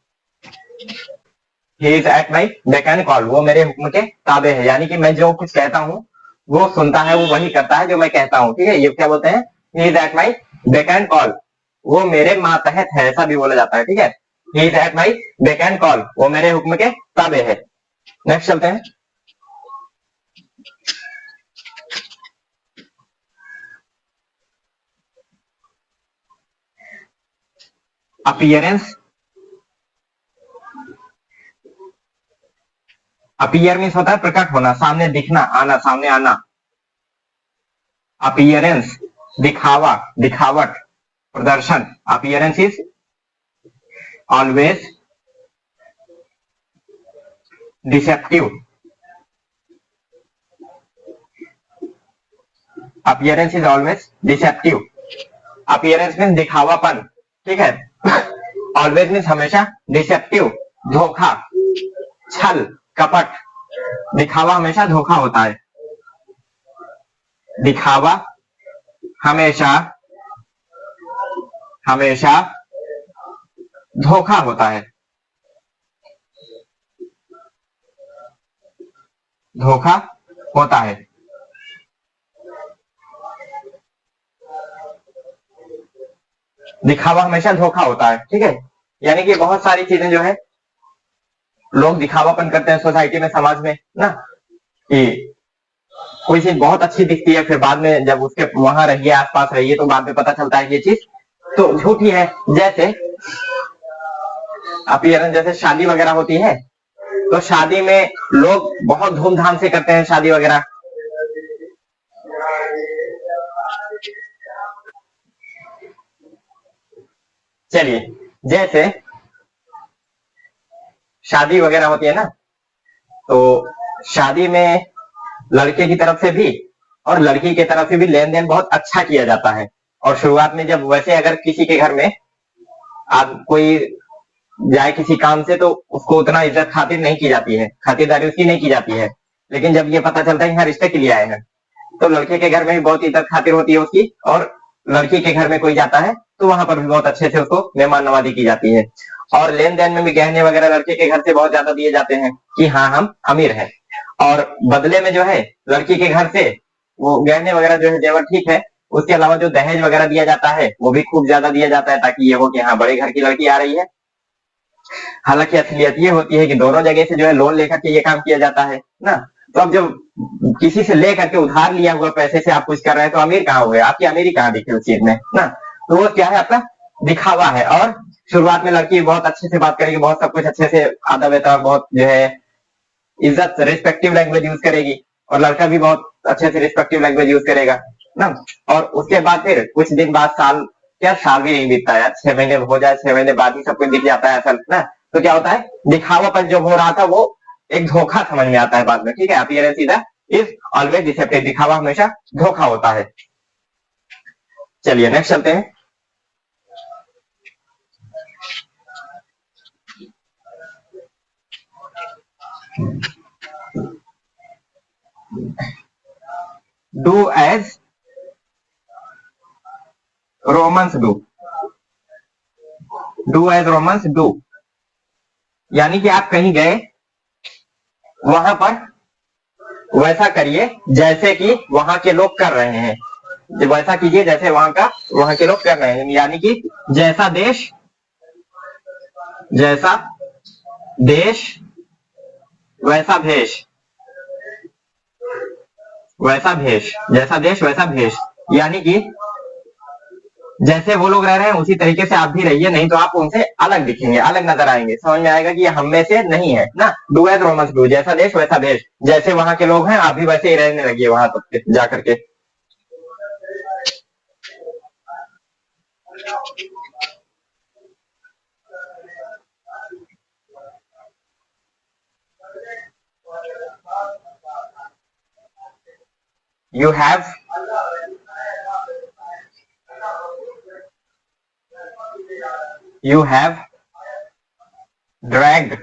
A: He is at my beck and call, वो मेरे हुक्म के ताबे है, यानी कि मैं जो कुछ कहता हूँ वो सुनता है, वो वही करता है जो मैं कहता हूँ, ठीक है। ये क्या बोलते हैं, He is at my beck and call, वो मेरे मातहत है, ऐसा भी बोला जाता है, ठीक है। He is at my beck and call, वो मेरे हुक्म के ताबे है। नेक्स्ट चलते हैं। अपीयरेंस। अपीयर मीन्स होता है प्रकट होना, सामने दिखना, आना, सामने आना। अपीयरेंस दिखावा, दिखावट, प्रदर्शन। Appearance is always deceptive. Appearance is always deceptive. Appearance means दिखावापन, ठीक है। ऑलवेज मीन्स हमेशा, डिसेप्टिव धोखा, छल कपट। दिखावा हमेशा धोखा होता है। दिखावा हमेशा, हमेशा धोखा होता है। धोखा होता है। दिखावा हमेशा धोखा होता है, ठीक है। यानी कि बहुत सारी चीजें जो है लोग दिखावापन करते हैं सोसाइटी में, समाज में ना, कि कोई चीज बहुत अच्छी दिखती है, फिर बाद में जब उसके वहां रहिए, आसपास रहिए, तो बाद में पता चलता है कि ये चीज तो झूठी है। जैसे अपीयरेंस, जैसे शादी वगैरह होती है, तो शादी में लोग बहुत धूमधाम से करते हैं शादी वगैरह। चलिए, जैसे शादी वगैरह होती है ना, तो शादी में लड़के की तरफ से भी और लड़की की तरफ से भी लेन देन बहुत अच्छा किया जाता है। और शुरुआत में जब वैसे अगर किसी के घर में आप कोई जाए किसी काम से, तो उसको उतना इज्जत खातिर नहीं की जाती है, खातिरदारी उसकी नहीं की जाती है। लेकिन जब ये पता चलता है कि हाँ रिश्ते के लिए आए हैं, तो लड़के के घर में भी बहुत इज्जत खातिर होती है उसकी, और लड़की के घर में कोई जाता है तो वहां पर भी बहुत अच्छे से उसको मेहमान नवाजी की जाती है। और लेन देन में भी गहने वगैरह लड़के के घर से बहुत ज्यादा दिए जाते हैं कि हाँ हम अमीर हैं। और बदले में जो है लड़की के घर से वो गहने वगैरह जो है जेवर ठीक है, उसके अलावा जो दहेज वगैरह दिया जाता है वो भी खूब ज्यादा दिया जाता है, ताकि ये हो कि हाँ बड़े घर की लड़की आ रही है। हालांकि असलियत ये होती है कि दोनों जगह से जो है लोन लेकर के ये काम किया जाता है ना। तो अब जब किसी से लेकर के उधार लिया हुआ पैसे से आप कुछ कर रहे हैं, तो अमीर कहाँ हुए, आपकी अमीरी कहाँ दिखी उस चीज में ना। तो वो क्या है, आपका दिखावा है। और शुरुआत में लड़की बहुत अच्छे से बात करेगी, बहुत सब कुछ अच्छे से आदब व्यवहार, बहुत जो है इज्जत, रिस्पेक्टिव लैंग्वेज यूज करेगी, और लड़का भी बहुत अच्छे से रिस्पेक्टिव लैंग्वेज यूज करेगा ना। और उसके बाद फिर कुछ दिन बाद, साल क्या, साल भी नहीं बीतता यार, 6 महीने हो जाए, 6 महीने बाद ही सब कुछ दिख जाता है असल ना। तो क्या होता है, दिखावापन जो हो रहा था वो एक धोखा समझ में आता है बाद में, ठीक है। अपीयरेंस सीधा इज ऑलवेज डिसेप्टिव, दिखावा हमेशा धोखा होता है। चलिए नेक्स्ट चलते हैं। Do as Romans do. Do as Romans do, यानी कि आप कहीं गए, वहां पर वैसा करिए जैसे कि वहां के लोग कर रहे हैं। वैसा कीजिए जैसे वहां के लोग कर रहे हैं, यानी कि जैसा देश, जैसा देश वैसा भेष, वैसा भेष, जैसा देश वैसा भेष। यानी कि जैसे वो लोग रह रहे हैं उसी तरीके से आप भी रहिए, नहीं तो आप उनसे अलग दिखेंगे, अलग नजर आएंगे, समझ में आएगा कि ये हम में से नहीं है ना। डू एज रोमन्स डू, जैसा देश वैसा भेष, जैसे वहां के लोग हैं आप भी वैसे ही रहने लगिए वहां तक जाकर के। You have you have dragged,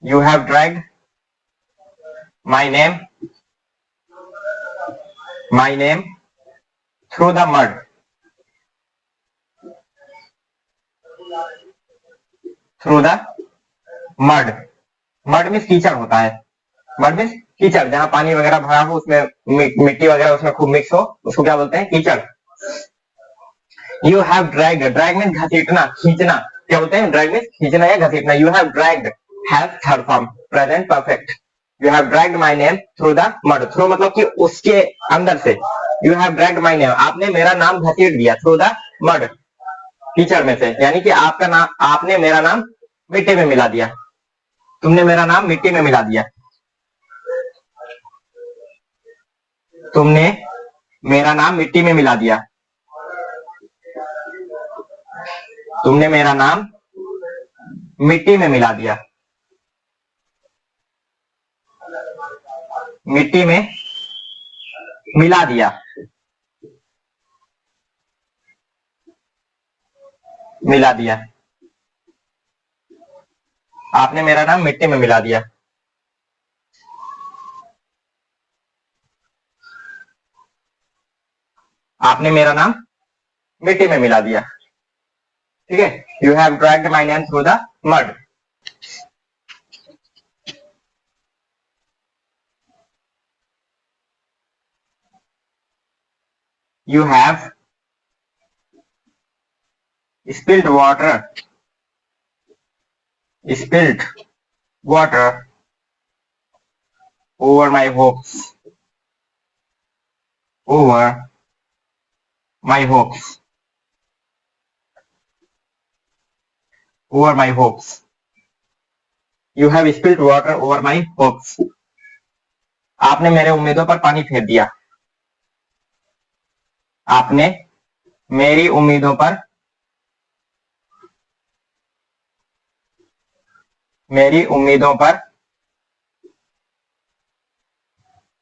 A: you have dragged my name through the mud, through the mud. Mud means कीचड़ होता है। मड मीन्स कीचड़, जहां पानी वगैरह भरा हो, उसमें मिट्टी वगैरह उसमें खूब मिक्स हो, उसको क्या बोलते हैं, कीचड़। You have dragged, drag means घसीटना, खींचना। क्या बोलते हैं, ड्रैग मीन्स खींचना या घसीटना। You have dragged, have third form, present perfect. You have dragged my name through the mud, through मतलब कि उसके अंदर से। You have dragged my name, आपने मेरा नाम घसीट दिया, थ्रू द मड, कीचड़ में से। यानी कि आपका नाम, आपने मेरा नाम मिट्टी में मिला दिया, तुमने मेरा नाम मिट्टी में मिला दिया, तुमने मेरा नाम मिट्टी में मिला दिया, तुमने मेरा नाम मिट्टी में मिला दिया, मिट्टी में मिला दिया, मिला दिया, आपने मेरा नाम मिट्टी में मिला दिया। आपने मेरा नाम मिट्टी में मिला दिया। ठीक है, you have dragged my name through the mud. You have spilled water over my hopes, over my hopes, over my hopes. You have spilled water over my hopes. आपने मेरे उम्मीदों पर पानी फेर दिया। आपने मेरी उम्मीदों पर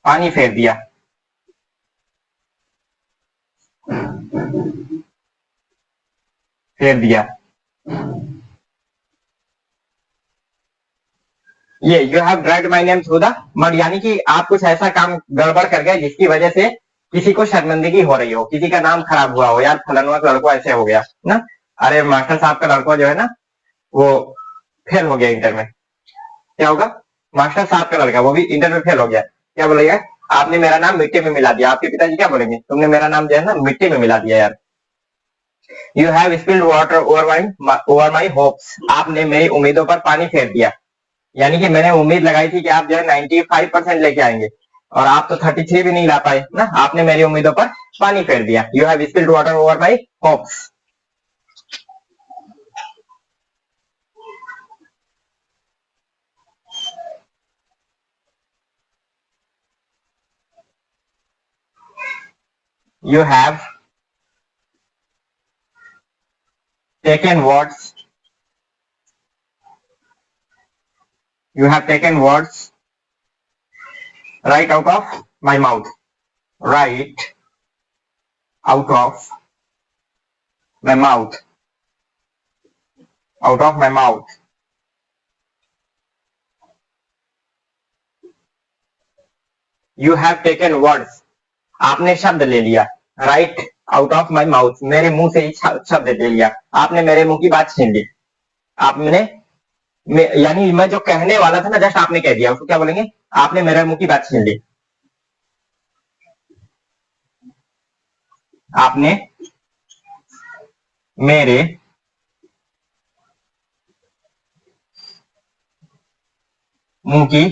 A: पानी फेर दिया। ये you have dragged my name through the mud, यानी कि आप कुछ ऐसा काम गड़बड़ कर गए जिसकी वजह से किसी को शर्मिंदगी हो रही हो, किसी का नाम खराब हुआ हो, यार फलाना का लड़का ऐसे हो गया ना, अरे मास्टर साहब का लड़का जो है ना वो फेल हो गया इंटर में। क्या होगा? मास्टर साहब का लड़का वो भी इंटर में फेल हो गया, क्या बोलेगा? आपने मेरा नाम मिट्टी में मिला दिया। आपके पिताजी क्या बोलेंगे? तुमने मेरा नाम जो है ना मिट्टी में मिला दिया यार। You have spilled water over my hopes, आपने मेरी उम्मीदों पर पानी फेर दिया। यानी कि मैंने उम्मीद लगाई थी कि आप जो है 95% लेके आएंगे और आप तो 33 भी नहीं ला पाए ना, आपने मेरी उम्मीदों पर पानी फेर दिया। You have spilled water over my hopes. You have taken words. You have taken words right out of my mouth. Right out of my mouth. Out of my mouth. You have taken words. आपने शब्द ले लिया। Right out of my mouth, मेरे मुंह से ही शब्द ले लिया। आपने मेरे मुंह की बात छीन ली। आपने यानी मैं जो कहने वाला था ना जस्ट आपने कह दिया, उसको क्या बोलेंगे? आपने मेरे मुंह की बात छीन ली। आपने मेरे मुंह की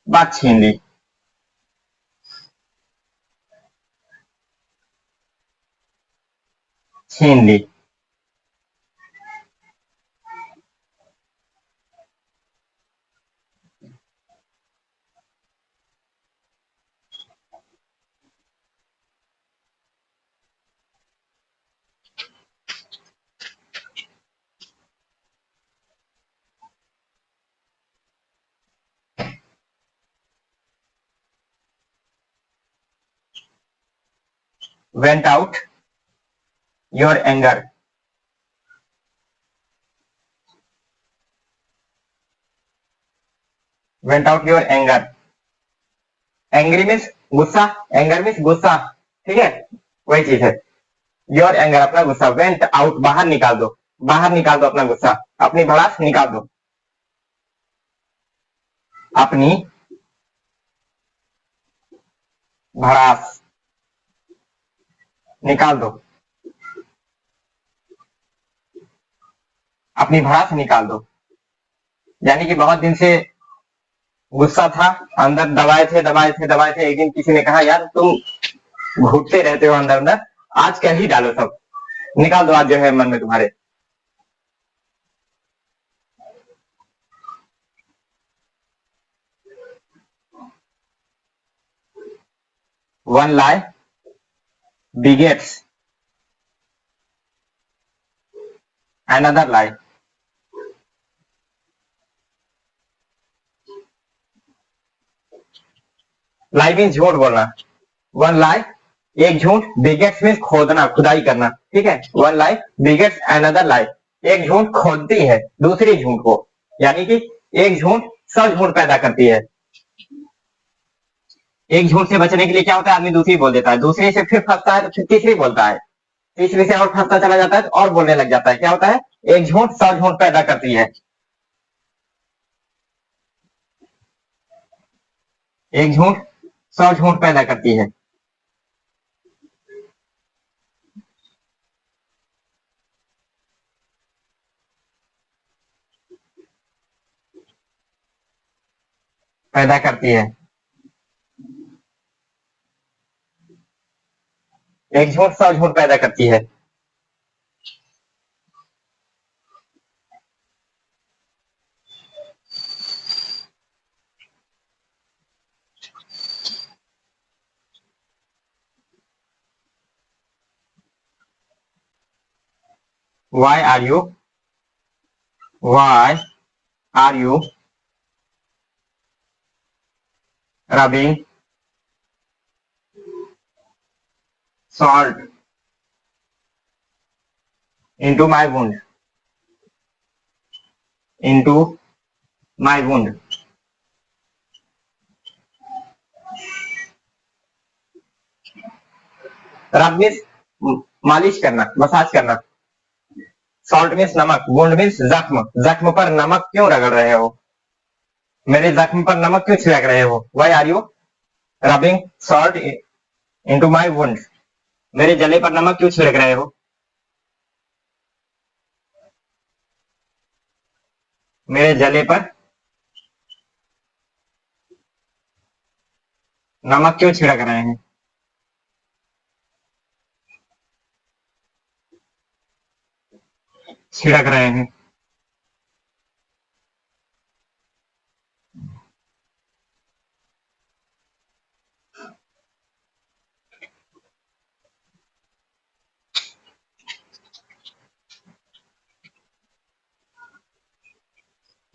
A: बात छीन ली। छीन ली। Went out your anger. Went out your anger. Angry means गुस्सा, एंगर मीन्स गुस्सा। ठीक है, वही चीज है। योर एंगर अपना गुस्सा। वेंट आउट बाहर निकाल दो, बाहर निकाल दो अपना गुस्सा, अपनी भड़ास निकाल दो, अपनी भड़ास निकाल दो, अपनी भड़ास निकाल दो। यानी कि बहुत दिन से गुस्सा था, अंदर दबाए थे। एक दिन किसी ने कहा यार तुम घुटते रहते हो अंदर अंदर, आज कह ही डालो, सब निकाल दो आज जो है मन में तुम्हारे। वन लाई begets another lie. लाई मीन झूठ बोलना। वन लाई एक झूठ, बिगेट्स मीन खोदना, खुदाई करना। ठीक है, वन लाई बिगेट्स अनदर लाई, एक झूठ खोदती है दूसरी झूठ को, यानी कि एक झूठ सब झूठ पैदा करती है। एक झूठ से बचने के लिए क्या होता है, आदमी दूसरी बोल देता है, दूसरी से फिर फंसता है तो फिर तीसरी बोलता है। तीसरी से और फंसता चला जाता है तो और बोलने लग जाता है। क्या होता है? एक झूठ 100 झूठ पैदा करती है। एक झूठ 100 झूठ पैदा करती है। पैदा करती है। एक झूठ 100 झूठ पैदा करती है। Why are you? Why are you rubbing salt into my wound? Into my wound. रब मीन्स मालिश करना, मसाज करना। सॉल्ट मीन्स नमक, वुंड मीन्स जख्म। जख्म पर नमक क्यों रगड़ रहे हो? मेरे जख्म पर नमक क्यों छिड़क रहे हो? Why are you rubbing salt into my wound? मेरे जले पर नमक क्यों छिड़क रहे हो? मेरे जले पर नमक क्यों छिड़क रहे हैं? छिड़क रहे हैं।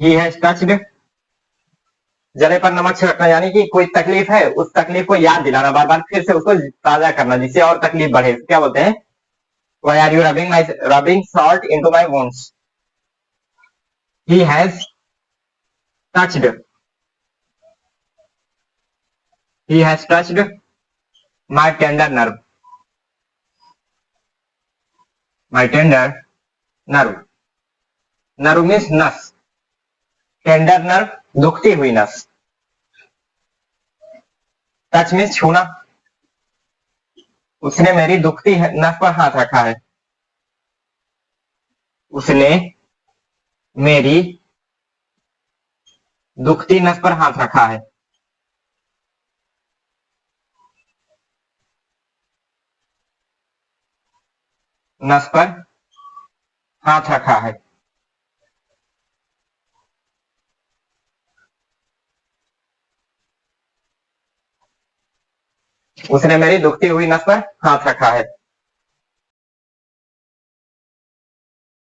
A: ही हैज टच्ड, जले पर नमक छिड़कना यानी कि कोई तकलीफ है, उस तकलीफ को याद दिलाना, बार बार फिर से उसको ताजा करना, जिससे और तकलीफ बढ़े। क्या बोलते हैं? Why are you rubbing salt into my wounds? He has touched, he has touched my tender nerve, my tender nerve. Nerve means नस, टेंडर नर्व दुखती हुई नस। टच मीन्स छूना। उसने मेरी दुखती नस पर हाथ रखा है। उसने मेरी दुखती नस पर हाथ रखा है। नस पर हाथ रखा है। उसने मेरी दुखती हुई नस पर हाथ रखा है।